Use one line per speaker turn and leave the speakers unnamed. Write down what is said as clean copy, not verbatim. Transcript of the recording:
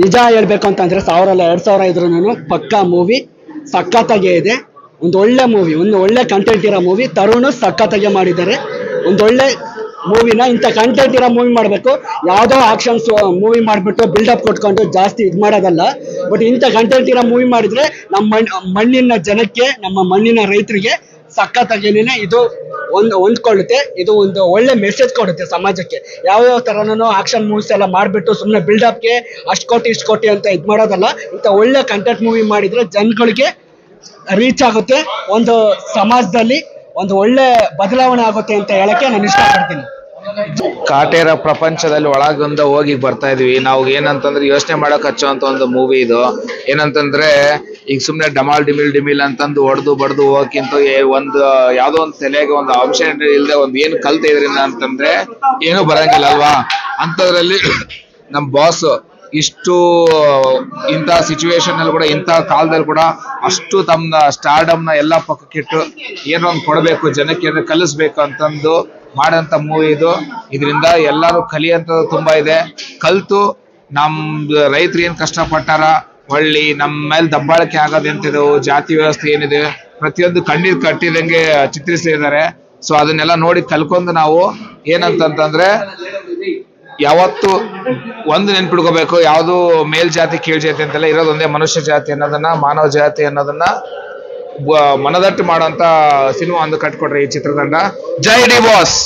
ನಿಜ ಹೇಳ್ಬೇಕು ಅಂತಂದ್ರೆ 2000 ಇದ್ರೂ ಪಕ್ಕಾ ಮೂವಿ ಸಖತ್ತಾಗೇ ಇದೆ. ಒಂದು ಒಳ್ಳೆ ಮೂವಿ, ಒಂದು ಒಳ್ಳೆ ಕಂಟೆಂಟ್ ಇರೋ ಮೂವಿ. ತರುಣ್ ಸಖತ್ತಾಗೆ ಮಾಡಿದ್ದಾರೆ. ಒಂದೊಳ್ಳೆ ಮೂವಿನ ಇಂಥ ಕಂಟೆಂಟ್ ಇರೋ ಮೂವಿ ಮಾಡಬೇಕು. ಯಾವುದೋ ಆಕ್ಷನ್ಸ್ ಮೂವಿ ಮಾಡಿಬಿಟ್ಟು ಬಿಲ್ಡಪ್ ಕೊಟ್ಕೊಂಡು ಜಾಸ್ತಿ ಇದು ಮಾಡೋದಲ್ಲ. ಬಟ್ ಇಂಥ ಕಂಟೆಂಟ್ ಇರೋ ಮೂವಿ ಮಾಡಿದ್ರೆ ನಮ್ಮ ಮಣ್ಣಿನ ಜನಕ್ಕೆ, ನಮ್ಮ ಮಣ್ಣಿನ ರೈತರಿಗೆ ಸಖತ್ತಾಗೇನೆ ಇದು ಹೊಂದ್ಕೊಳ್ಳುತ್ತೆ. ಇದು ಒಂದು ಒಳ್ಳೆ ಮೆಸೇಜ್ ಕೊಡುತ್ತೆ ಸಮಾಜಕ್ಕೆ. ಯಾವ್ಯಾವ ಥರನೂ ಆಕ್ಷನ್ ಮೂವೀಸ್ ಎಲ್ಲ ಮಾಡಿಬಿಟ್ಟು ಸುಮ್ಮನೆ ಬಿಲ್ಡಪ್ಗೆ ಅಷ್ಟು ಕೋಟಿ ಇಷ್ಟು ಕೋಟಿ ಅಂತ ಇದು ಮಾಡೋದಲ್ಲ. ಇಂಥ ಒಳ್ಳೆ ಕಂಟೆಂಟ್ ಮೂವಿ ಮಾಡಿದರೆ ಜನಗಳಿಗೆ ರೀಚ್ ಆಗುತ್ತೆ. ಒಂದು ಸಮಾಜದಲ್ಲಿ ಒಂದು ಒಳ್ಳೆ ಬದಲಾವಣೆ ಆಗುತ್ತೆ ಅಂತ ಹೇಳಕ್ಕೆ ನಾನು ಇಷ್ಟಪಡ್ತೀನಿ.
ಕಾಟೇರ ಪ್ರಪಂಚದಲ್ಲಿ ಒಳಗೊಂದ ಹೋಗಿ ಬರ್ತಾ ಇದೀವಿ ನಾವು. ಏನಂತಂದ್ರೆ ಯೋಚನೆ ಮಾಡಕ್ ಹಚ್ಚುವಂತ ಒಂದು ಮೂವಿ ಇದು. ಏನಂತಂದ್ರೆ ಈಗ ಸುಮ್ನೆ ಡಮಾಲ್ ಡಿಮಿಲ್ ಅಂತಂದು ಹೊಡೆದು ಬಡ್ದು ಹೋಗಕ್ಕಿಂತ ಒಂದು ಯಾವ್ದೋ ಒಂದು ತಲೆಗೆ ಒಂದು ಅಂಶ ಇಲ್ಲದೆ ಒಂದು ಏನು ಕಲ್ತ ಇದ್ರಿಂದ ಅಂತಂದ್ರೆ ಏನು ಬರಂಗಿಲ್ಲ ಅಲ್ವಾ. ಅಂತದ್ರಲ್ಲಿ ನಮ್ ಬಾಸ್ ಇಷ್ಟು ಇಂಥ ಸಿಚುವೇಶನ್ ಅಲ್ಲಿ ಕೂಡ, ಇಂಥ ಕಾಲದಲ್ಲಿ ಕೂಡ ಅಷ್ಟು ತಮ್ಮ ಸ್ಟಾರ್ಡಮ್ ನ ಎಲ್ಲ ಪಕ್ಕಕ್ಕಿಟ್ಟು ಏನೋ ಒಂದು ಕೊಡಬೇಕು ಜನಕ್ಕೆ, ಏನೋ ಕಲಿಸ್ಬೇಕು ಅಂತಂದು ಮಾಡಂತ ಮೂವಿ ಇದು. ಇದರಿಂದ ಎಲ್ಲರೂ ಕಲಿಯಂತದ್ದು ತುಂಬಾ ಇದೆ. ಕಲ್ತು ನಮ್ ರೈತರು ಏನ್ ಕಷ್ಟಪಟ್ಟಾರ, ಒಳ್ಳಿ ನಮ್ಮ ಮೇಲೆ ದಬ್ಬಾಳಿಕೆ ಆಗೋದೆಂತಿದೆ, ಜಾತಿ ವ್ಯವಸ್ಥೆ ಏನಿದೆ, ಪ್ರತಿಯೊಂದು ಕಣ್ಣೀರ್ ಕಟ್ಟಿದಂಗೆ ಚಿತ್ರಿಸಿದ್ದಾರೆ. ಸೊ ಅದನ್ನೆಲ್ಲ ನೋಡಿ ಕಲ್ಕೊಂಡು ನಾವು ಏನಂತಂದ್ರೆ ಯಾವತ್ತು ಒಂದು ನೆನ್ಪಿಡ್ಕೋಬೇಕು, ಯಾವುದು ಮೇಲ್ ಜಾತಿ ಕೀಳ್ ಜಾತಿ ಅಂತೆಲ್ಲ ಇರೋದು ಒಂದೇ ಮನುಷ್ಯ ಜಾತಿ ಅನ್ನೋದನ್ನ, ಮಾನವ ಜಾತಿ ಅನ್ನೋದನ್ನ ಮನದಟ್ಟು ಮಾಡುವಂತ ಸಿನಿಮಾ ಒಂದು ಕಟ್ಕೊಡ್ರಿ ಈ ಚಿತ್ರತಂಡ. ಜೈ ಡಿ ಬಾಸ್.